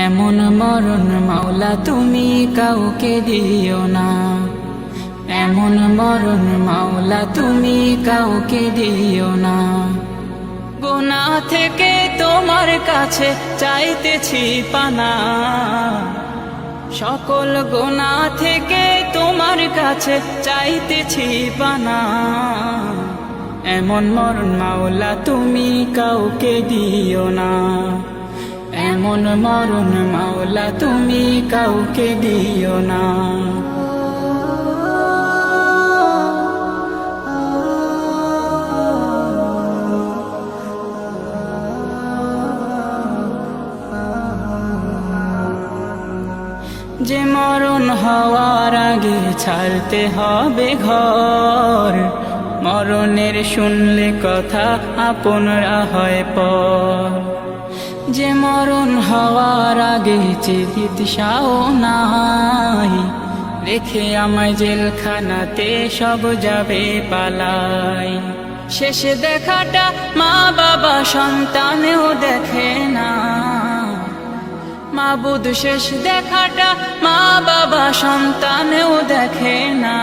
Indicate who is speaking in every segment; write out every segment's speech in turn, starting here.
Speaker 1: এমন মরণ মাওলা তুমি কাউকে দিও না, এমন মরণ মাওলা তুমি কাউকে দিও না। গুনাহ থেকে তোমার কাছে চাইতেছি পানা, সকল গুনাহ থেকে তোমার কাছে চাইতেছি পানা। এমন মরণ মাওলা তুমি কাউকে দিও না, এমন মরণ মাওলা তুমি কাউকে দিও না। যে মরণ হওয়ার আগে ছাড়তে হবে ঘর, মরণের শুনলে কথা আপনরা হয় পর। যে মরণ হওয়ার আগে চিকিৎসাও নাই, রেখে আমায় জেলখানাতে সব যাবে পালাই। শেষে দেখাটা মা বাবা সন্তানেও দেখে না, মাবুদ শেষ দেখাটা মা বাবা সন্তানেও দেখে না।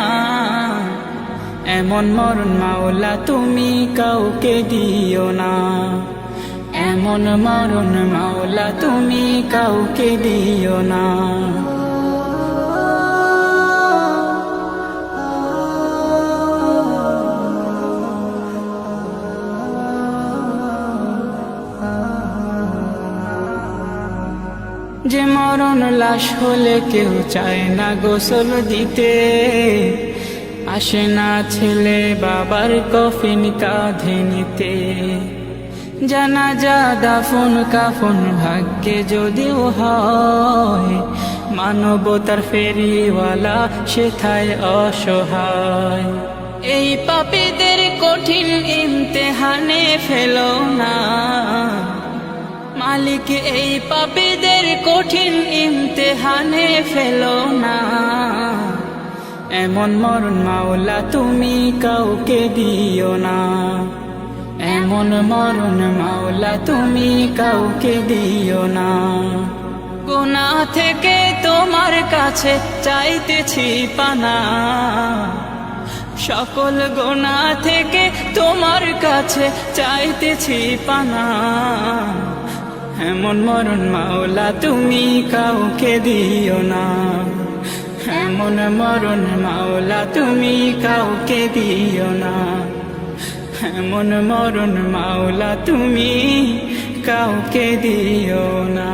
Speaker 1: এমন মরণ মাওলা তুমি কাউকে দিও না, এমন মরণ মাওলা তুমি কাউকে দিও না। যে মরণ লাশ হলে কেউ চায় না গোসল দিতে, আসে না ছেলে বাবার কফিন কাঁধে নিতে। জানাজা দাফন কাফন ভাগ্যে যদিও হয়, মানবতার ফেরিওয়ালা সেথায় অসহায়। এই পাপীদের কঠিন ইমতেহানে ফেলো না মালিক, এই পাপীদের কঠিন ইমতেহানে ফেলো না। এমন মরণ মাওলা তুমি কাউকে দিও না, এমন মরণ মাওলা তুমি কাউকে দিও না। গুনাহ থেকে তোমার কাছে চাইতেছি পানা, সকল গুনাহ থেকে তোমার কাছে চাইতেছি পানা। এমন মরণ মাওলা তুমি কাউকে দিও না, এমন মরণ মাওলা তুমি কাউকে দিও না, এমন মরণ মাওলা তুমি কাউকে দিও না।